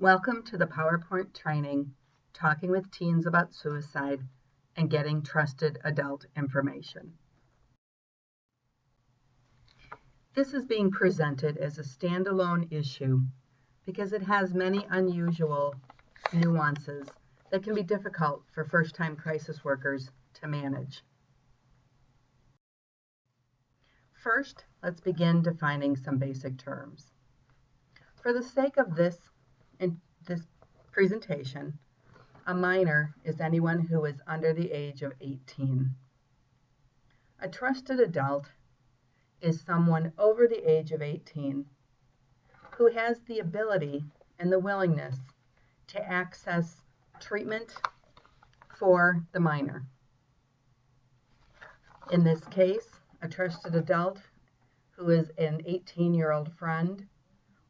Welcome to the PowerPoint training, Talking with Teens About Suicide and Getting Trusted Adult Information. This is being presented as a standalone issue because it has many unusual nuances that can be difficult for first-time crisis workers to manage. First, let's begin defining some basic terms. For the sake of this presentation, a minor is anyone who is under the age of 18. A trusted adult is someone over the age of 18 who has the ability and the willingness to access treatment for the minor. In this case, a trusted adult who is an 18-year-old friend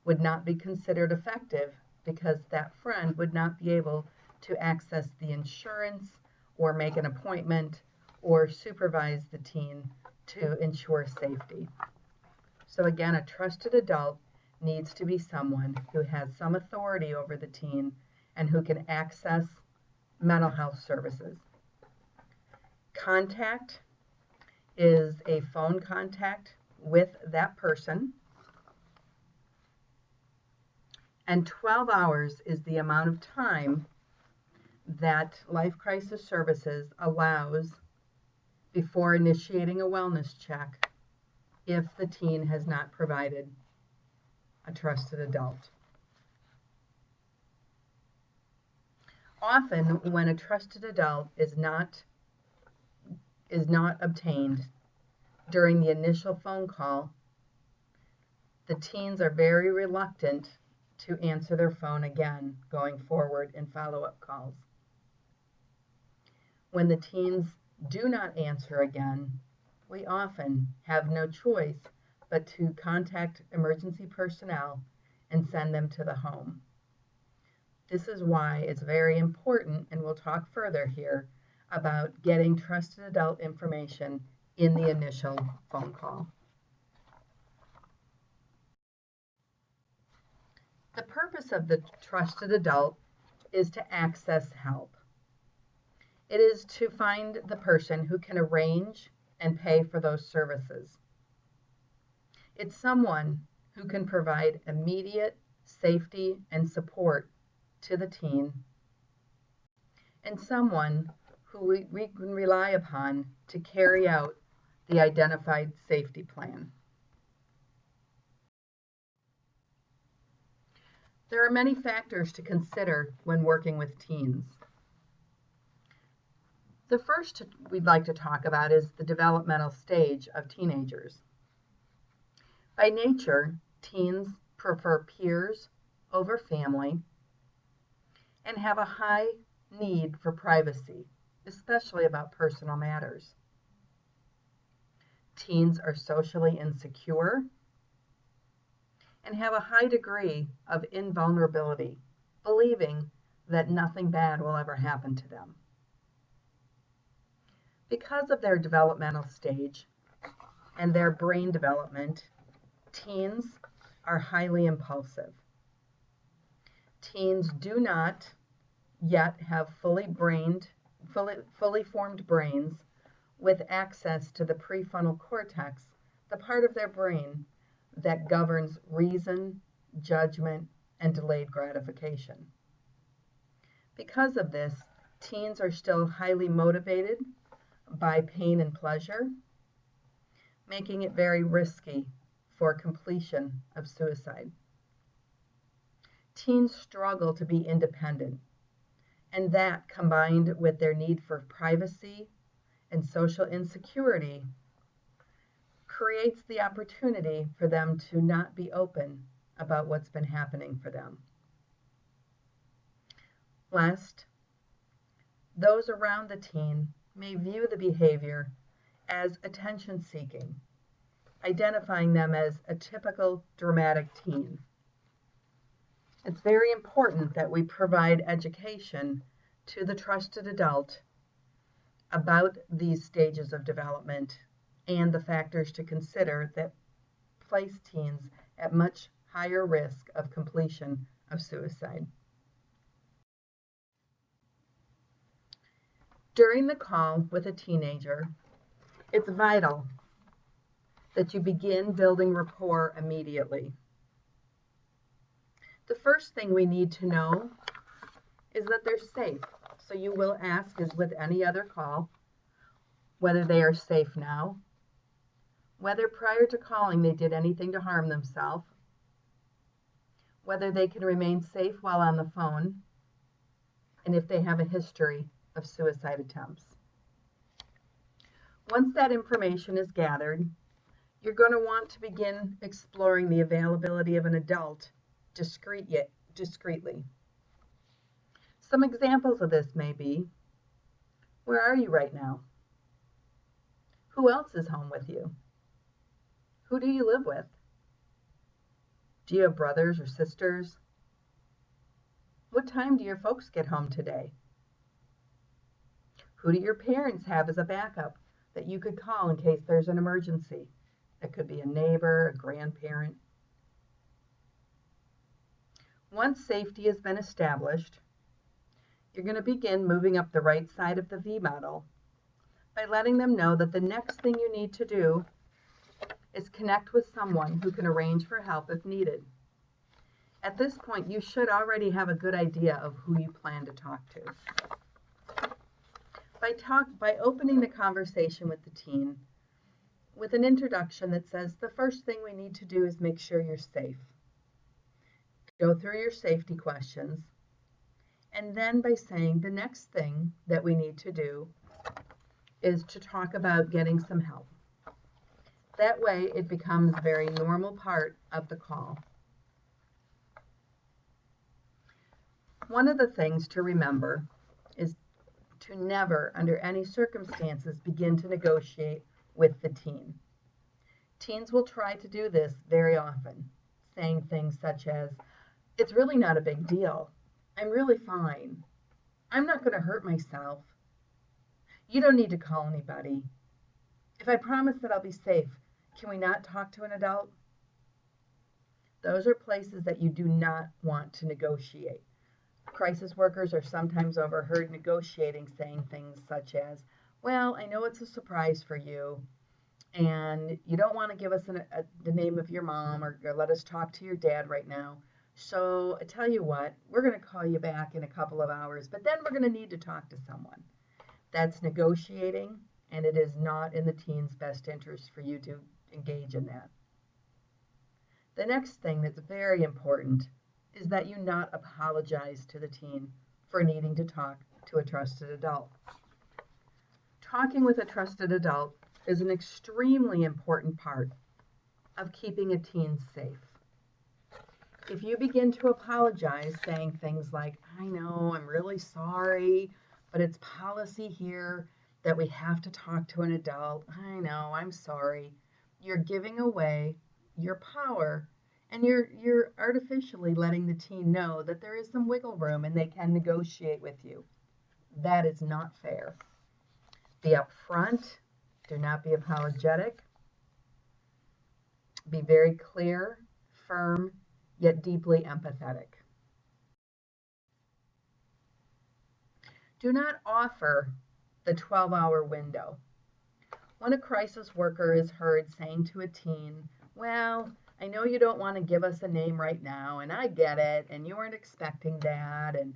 would not be considered effective because that friend would not be able to access the insurance or make an appointment or supervise the teen to ensure safety. So again, a trusted adult needs to be someone who has some authority over the teen and who can access mental health services. Contact is a phone contact with that person. And 12 hours is the amount of time that Life Crisis Services allows before initiating a wellness check if the teen has not provided a trusted adult. Often, when a trusted adult is not obtained during the initial phone call, the teens are very reluctant to answer their phone again going forward in follow-up calls. When the teens do not answer again, we often have no choice but to contact emergency personnel and send them to the home. This is why it's very important, and we'll talk further here, about getting trusted adult information in the initial phone call. The purpose of the trusted adult is to access help. It is to find the person who can arrange and pay for those services. It's someone who can provide immediate safety and support to the teen, and someone who we can rely upon to carry out the identified safety plan. There are many factors to consider when working with teens. The first we'd like to talk about is the developmental stage of teenagers. By nature, teens prefer peers over family and have a high need for privacy, especially about personal matters. Teens are socially insecure and have a high degree of invulnerability, believing that nothing bad will ever happen to them. Because of their developmental stage and their brain development, teens are highly impulsive. Teens do not yet have fully formed brains with access to the prefrontal cortex, the part of their brain that governs reason, judgment, and delayed gratification. Because of this, teens are still highly motivated by pain and pleasure, making it very risky for completion of suicide. Teens struggle to be independent, and that, combined with their need for privacy and social insecurity, creates the opportunity for them to not be open about what's been happening for them. Last, those around the teen may view the behavior as attention-seeking, identifying them as a typical dramatic teen. It's very important that we provide education to the trusted adult about these stages of development and the factors to consider that place teens at much higher risk of completion of suicide. During the call with a teenager, it's vital that you begin building rapport immediately. The first thing we need to know is that they're safe. So you will ask, as with any other call, whether they are safe now, whether prior to calling they did anything to harm themselves, whether they can remain safe while on the phone, and if they have a history of suicide attempts. Once that information is gathered, you're going to want to begin exploring the availability of an adult discreetly. Some examples of this may be, where are you right now? Who else is home with you? Who do you live with? Do you have brothers or sisters? What time do your folks get home today? Who do your parents have as a backup that you could call in case there's an emergency? It could be a neighbor, a grandparent. Once safety has been established, you're going to begin moving up the right side of the V model by letting them know that the next thing you need to do is connect with someone who can arrange for help if needed. At this point, you should already have a good idea of who you plan to talk to. By opening the conversation with the teen with an introduction that says, the first thing we need to do is make sure you're safe. Go through your safety questions, and then by saying the next thing that we need to do is to talk about getting some help. That way it becomes a very normal part of the call. One of the things to remember is to never, under any circumstances, begin to negotiate with the teen. Teens will try to do this very often, saying things such as, it's really not a big deal. I'm really fine. I'm not going to hurt myself. You don't need to call anybody. If I promise that I'll be safe, can we not talk to an adult? Those are places that you do not want to negotiate. Crisis workers are sometimes overheard negotiating, saying things such as, well, I know it's a surprise for you, and you don't want to give us the name of your mom or let us talk to your dad right now. So I tell you what, we're going to call you back in a couple of hours, but then we're going to need to talk to someone. That's negotiating, and it is not in the teen's best interest for you to engage in that. The next thing that's very important is that you not apologize to the teen for needing to talk to a trusted adult. Talking with a trusted adult is an extremely important part of keeping a teen safe. If you begin to apologize, saying things like, I know, I'm really sorry, but it's policy here that we have to talk to an adult. I know, I'm sorry. You're giving away your power, and you're artificially letting the teen know that there is some wiggle room and they can negotiate with you. That is not fair. Be upfront. Do not be apologetic. Be very clear, firm, yet deeply empathetic. Do not offer the 12-hour window. When a crisis worker is heard saying to a teen, well, I know you don't want to give us a name right now, and I get it, and you weren't expecting that, and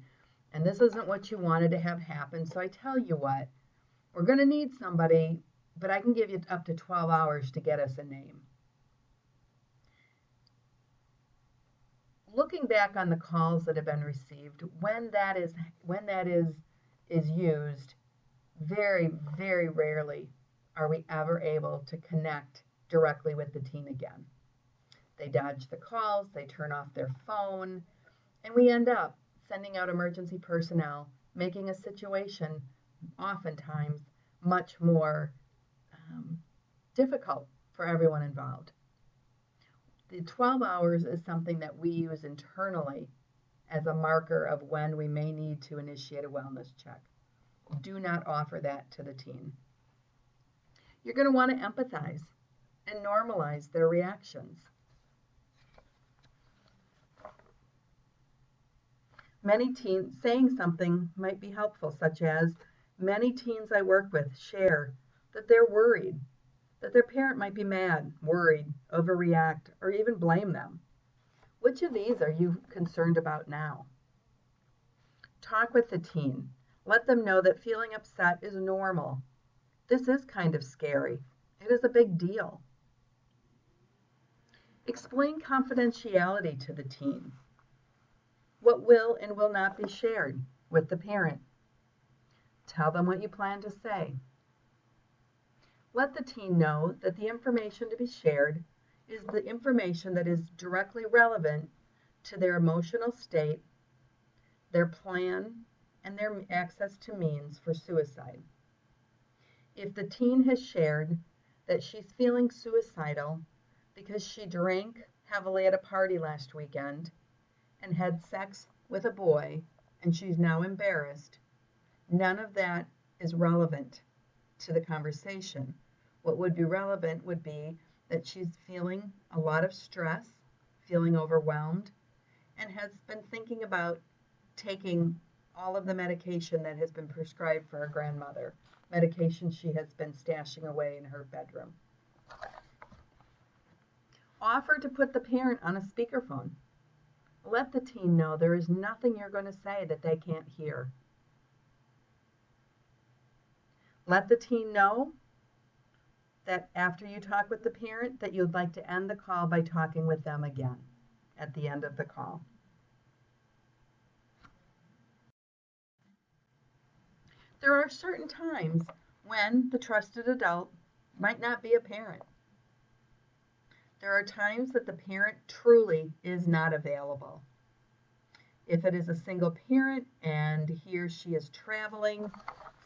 this isn't what you wanted to have happen, so I tell you what, we're going to need somebody, but I can give you up to 12 hours to get us a name. Looking back on the calls that have been received, when that is used, very, very rarely are we ever able to connect directly with the teen again. They dodge the calls, they turn off their phone, and we end up sending out emergency personnel, making a situation oftentimes much more difficult for everyone involved. The 12 hours is something that we use internally as a marker of when we may need to initiate a wellness check. Do not offer that to the teen. You're going to want to empathize and normalize their reactions. Many teens saying something might be helpful, such as, many teens I work with share that they're worried, that their parent might be mad, worried, overreact, or even blame them. Which of these are you concerned about now? Talk with the teen. Let them know that feeling upset is normal. This is kind of scary. It is a big deal. Explain confidentiality to the teen. What will and will not be shared with the parent. Tell them what you plan to say. Let the teen know that the information to be shared is the information that is directly relevant to their emotional state, their plan, and their access to means for suicide. If the teen has shared that she's feeling suicidal because she drank heavily at a party last weekend and had sex with a boy and she's now embarrassed, none of that is relevant to the conversation. What would be relevant would be that she's feeling a lot of stress, feeling overwhelmed, and has been thinking about taking all of the medication that has been prescribed for her grandmother, medication she has been stashing away in her bedroom. Offer to put the parent on a speakerphone. Let the teen know there is nothing you're going to say that they can't hear. Let the teen know that after you talk with the parent that you'd like to end the call by talking with them again at the end of the call. There are certain times when the trusted adult might not be a parent. There are times that the parent truly is not available. If it is a single parent and he or she is traveling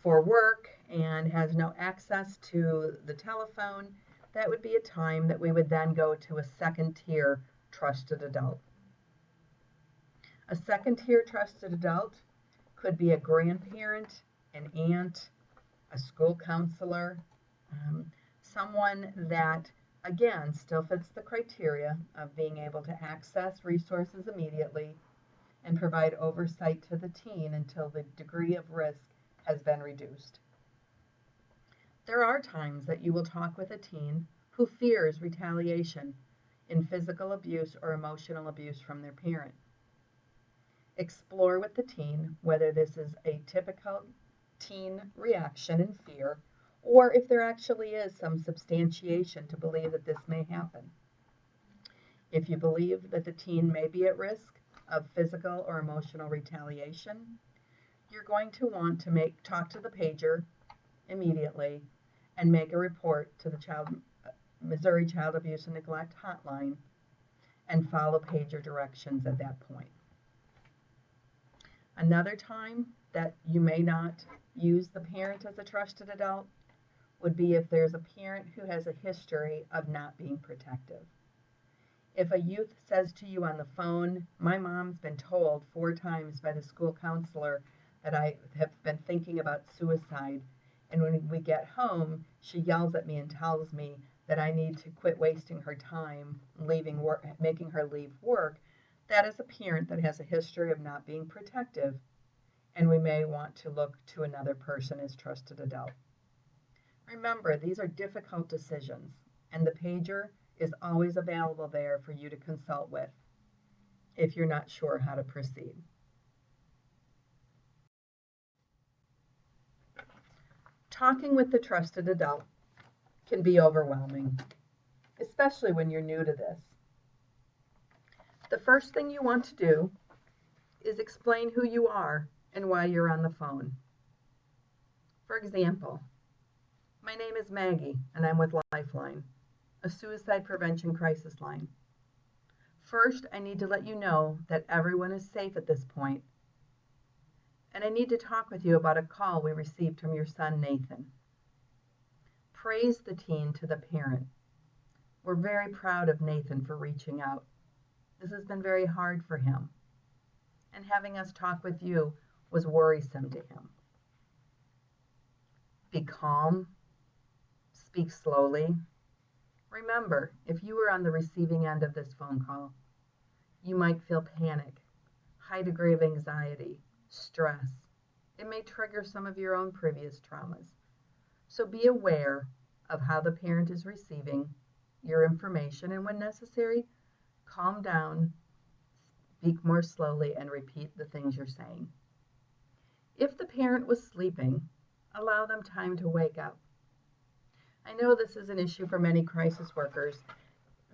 for work and has no access to the telephone, that would be a time that we would then go to a second tier trusted adult. A second tier trusted adult could be a grandparent, an aunt, a school counselor, someone that, again, still fits the criteria of being able to access resources immediately and provide oversight to the teen until the degree of risk has been reduced. There are times that you will talk with a teen who fears retaliation in physical abuse or emotional abuse from their parent. Explore with the teen whether this is a typical teen reaction in fear, or if there actually is some substantiation to believe that this may happen. If you believe that the teen may be at risk of physical or emotional retaliation, you're going to want to talk to the pager immediately and make a report to the Missouri Child Abuse and Neglect Hotline and follow pager directions at that point. Another time that you may not use the parent as a trusted adult would be if there's a parent who has a history of not being protective. If a youth says to you on the phone, my mom's been told 4 times by the school counselor that I have been thinking about suicide, and when we get home, she yells at me and tells me that I need to quit wasting her time leaving work, making her leave work, that is a parent that has a history of not being protective, and we may want to look to another person as trusted adult. Remember, these are difficult decisions, and the pager is always available there for you to consult with if you're not sure how to proceed. Talking with the trusted adult can be overwhelming, especially when you're new to this. The first thing you want to do is explain who you are and why you're on the phone. For example, my name is Maggie and I'm with Lifeline, a suicide prevention crisis line. First, I need to let you know that everyone is safe at this point, and I need to talk with you about a call we received from your son, Nathan. Praise the teen to the parent. We're very proud of Nathan for reaching out. This has been very hard for him, and having us talk with you was worrisome to him. Be calm. Speak slowly. Remember, if you were on the receiving end of this phone call, you might feel panic. high degree of anxiety, stress. It may trigger some of your own previous traumas. So be aware of how the parent is receiving your information, and when necessary, calm down, speak more slowly, and repeat the things you're saying. If the parent was sleeping, allow them time to wake up. I know this is an issue for many crisis workers,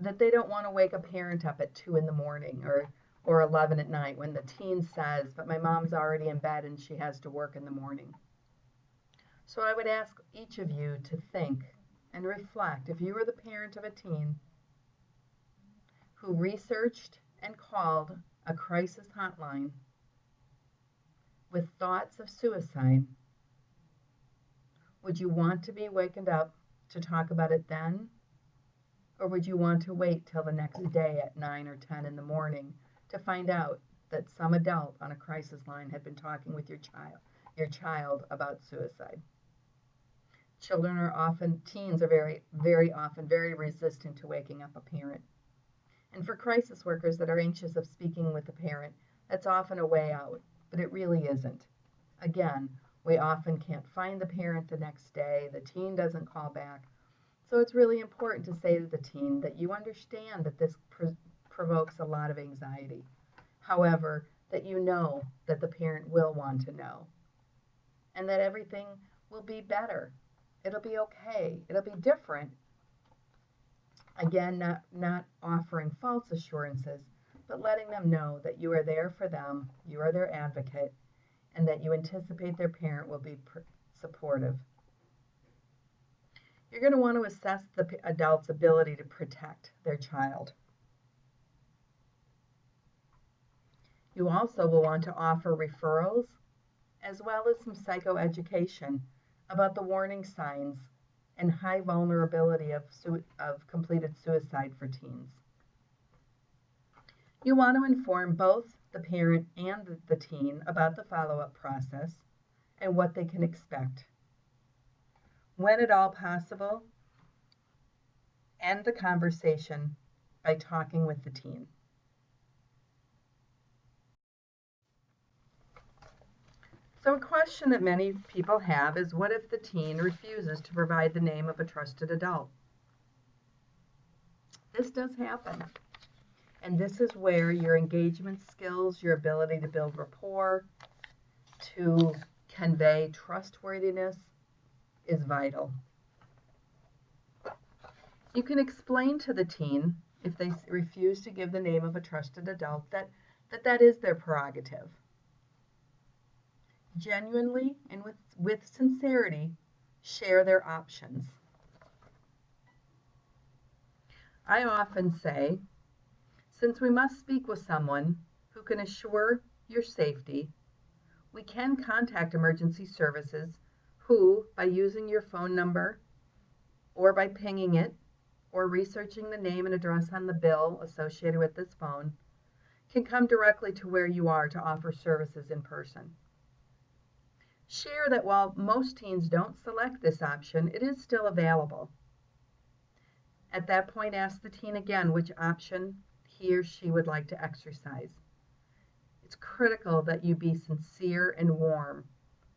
that they don't want to wake a parent up at 2 in the morning or 11 at night when the teen says, but my mom's already in bed and she has to work in the morning. So I would ask each of you to think and reflect. If you were the parent of a teen who researched and called a crisis hotline with thoughts of suicide, would you want to be wakened up to talk about it then? Or would you want to wait till the next day at 9 or 10 in the morning to find out that some adult on a crisis line had been talking with your child about suicide? Teens are very often very resistant to waking up a parent. And for crisis workers that are anxious of speaking with the parent, that's often a way out, but it really isn't. Again, we often can't find the parent the next day, the teen doesn't call back. So it's really important to say to the teen that you understand that this provokes a lot of anxiety. However, that you know that the parent will want to know, and that everything will be better. It'll be okay. It'll be different. Again, not offering false assurances, but letting them know that you are there for them, you are their advocate, and that you anticipate their parent will be supportive. You're going to want to assess the adult's ability to protect their child. You also will want to offer referrals as well as some psychoeducation about the warning signs and high vulnerability of completed suicide for teens. You want to inform both the parent and the teen about the follow-up process and what they can expect. When at all possible, end the conversation by talking with the teen. So a question that many people have is, what if the teen refuses to provide the name of a trusted adult? This does happen. And this is where your engagement skills, your ability to build rapport, to convey trustworthiness is vital. You can explain to the teen, if they refuse to give the name of a trusted adult, that is their prerogative. Genuinely and with sincerity, share their options. I often say, since we must speak with someone who can assure your safety, we can contact emergency services who, by using your phone number or by pinging it or researching the name and address on the bill associated with this phone, can come directly to where you are to offer services in person. Share that while most teens don't select this option, it is still available. At that point, ask the teen again which option he or she would like to exercise. It's critical that you be sincere and warm.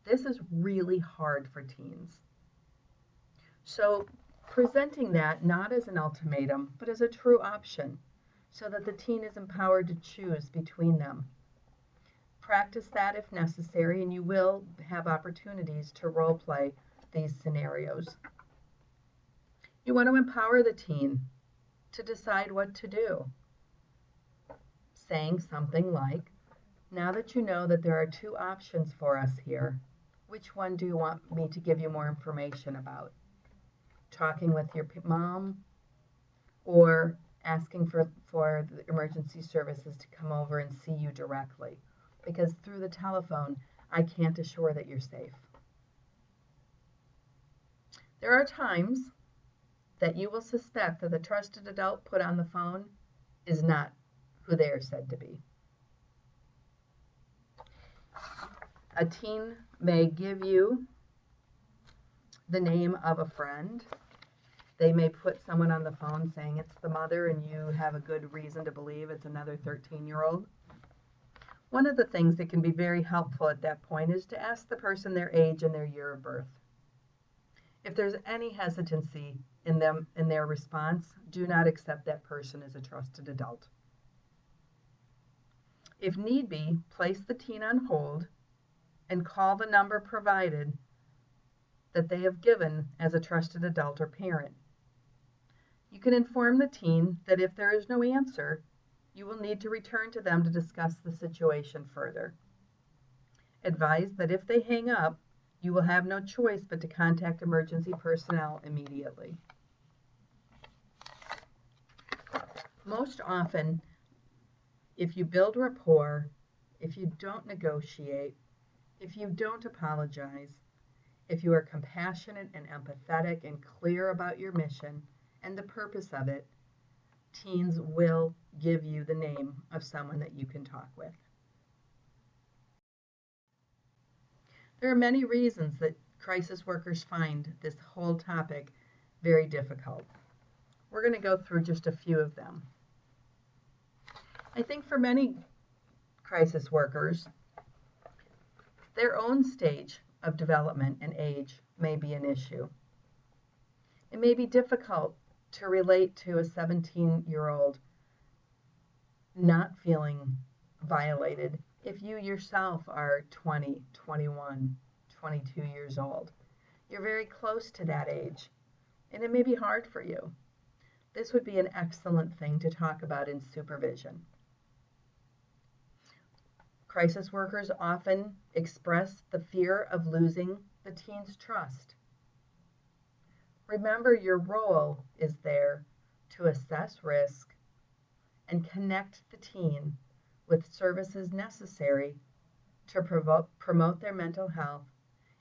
This is really hard for teens. So presenting that not as an ultimatum, but as a true option, so that the teen is empowered to choose between them. Practice that if necessary, and you will have opportunities to role play these scenarios. You want to empower the teen to decide what to do. Saying something like, now that you know that there are two options for us here, which one do you want me to give you more information about? Talking with your mom, or asking for the emergency services to come over and see you directly? Because through the telephone, I can't assure that you're safe. There are times that you will suspect that the trusted adult put on the phone is not who they are said to be. A teen may give you the name of a friend. They may put someone on the phone saying it's the mother, and you have a good reason to believe it's another 13-year-old. One of the things that can be very helpful at that point is to ask the person their age and their year of birth. If there's any hesitancy in their response, do not accept that person as a trusted adult. If need be, place the teen on hold and call the number provided that they have given as a trusted adult or parent. You can inform the teen that if there is no answer, you will need to return to them to discuss the situation further. Advise that if they hang up, you will have no choice but to contact emergency personnel immediately. Most often, if you build rapport, if you don't negotiate, if you don't apologize, if you are compassionate and empathetic and clear about your mission and the purpose of it, teens will give you the name of someone that you can talk with. There are many reasons that crisis workers find this whole topic very difficult. We're going to go through just a few of them. I think for many crisis workers, their own stage of development and age may be an issue. It may be difficult to relate to a 17-year-old not feeling violated if you yourself are 20, 21, 22 years old. You're very close to that age, and it may be hard for you. This would be an excellent thing to talk about in supervision. Crisis workers often express the fear of losing the teen's trust. Remember, your role is there to assess risk and connect the teen with services necessary to promote their mental health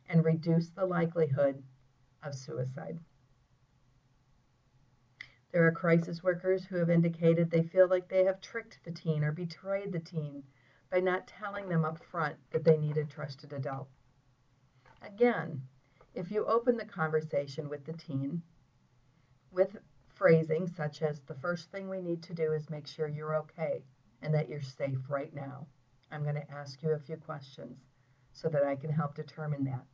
and reduce the likelihood of suicide. There are crisis workers who have indicated they feel like they have tricked the teen or betrayed the teen by not telling them up front that they need a trusted adult. Again, if you open the conversation with the teen with phrasing such as, the first thing we need to do is make sure you're okay and that you're safe right now. I'm going to ask you a few questions so that I can help determine that.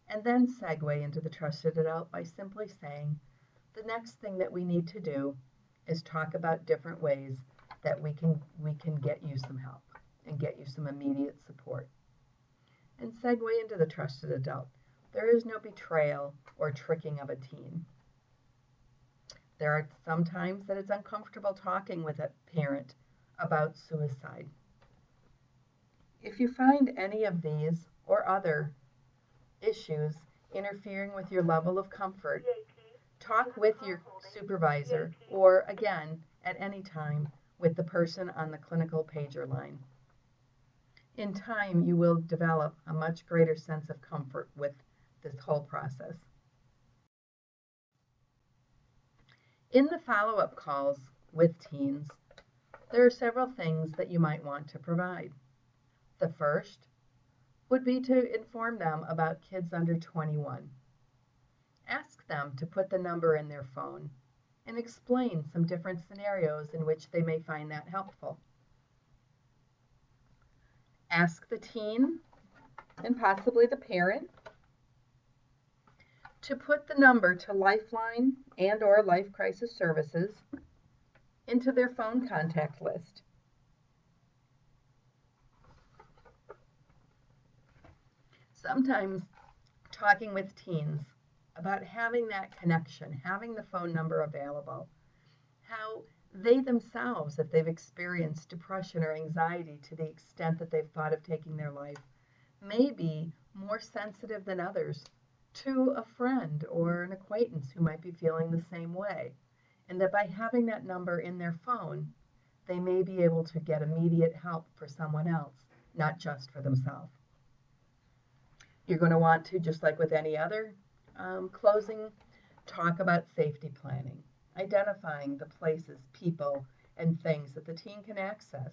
And then segue into the trusted adult by simply saying, the next thing that we need to do is talk about different ways that we can get you some help and get you some immediate support. And segue into the trusted adult. There is no betrayal or tricking of a teen. There are some times that it's uncomfortable talking with a parent about suicide. If you find any of these or other issues interfering with your level of comfort, talk with your supervisor or, again, at any time, with the person on the clinical pager line. In time, you will develop a much greater sense of comfort with this whole process. In the follow-up calls with teens, there are several things that you might want to provide. The first would be to inform them about kids under 21. Ask them to put the number in their phone and explain some different scenarios in which they may find that helpful. Ask the teen, and possibly the parent, to put the number to Lifeline and or Life Crisis Services into their phone contact list. Sometimes talking with teens about having that connection, having the phone number available, how they themselves, if they've experienced depression or anxiety to the extent that they've thought of taking their life, may be more sensitive than others to a friend or an acquaintance who might be feeling the same way. And that by having that number in their phone, they may be able to get immediate help for someone else, not just for themselves. You're going to want to, just like with any other closing, talk about safety planning, identifying the places, people, and things that the teen can access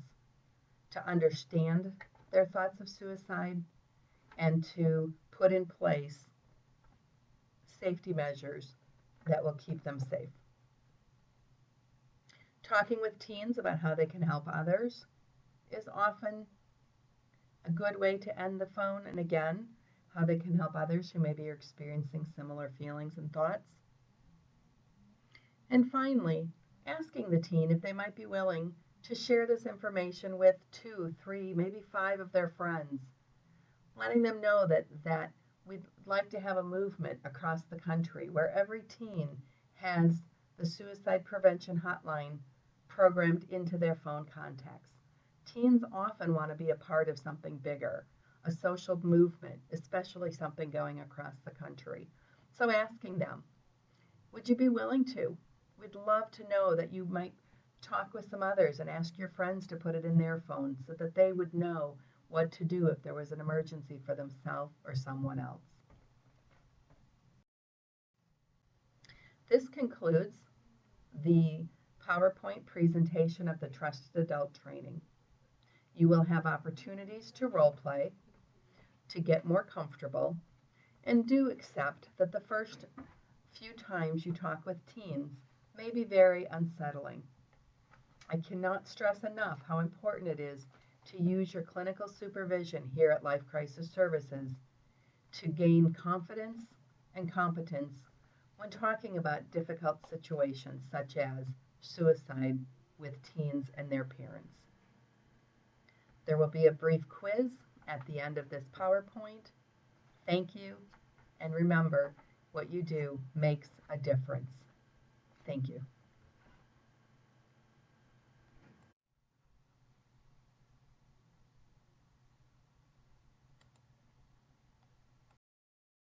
to understand their thoughts of suicide and to put in place safety measures that will keep them safe. Talking with teens about how they can help others is often a good way to end the phone, and again, how they can help others who maybe are experiencing similar feelings and thoughts. And finally, asking the teen if they might be willing to share this information with 2, 3, maybe 5 of their friends, letting them know that we'd like to have a movement across the country where every teen has the suicide prevention hotline programmed into their phone contacts. Teens often want to be a part of something bigger, a social movement, especially something going across the country. So asking them, would you be willing to? We'd love to know that you might talk with some others and ask your friends to put it in their phones so that they would know what to do if there was an emergency for themselves or someone else. This concludes the PowerPoint presentation of the Trusted Adult Training. You will have opportunities to role play, to get more comfortable, and do accept that the first few times you talk with teens may be very unsettling. I cannot stress enough how important it is to use your clinical supervision here at Life Crisis Services to gain confidence and competence when talking about difficult situations such as suicide with teens and their parents. There will be a brief quiz at the end of this PowerPoint. Thank you, and remember, what you do makes a difference. Thank you.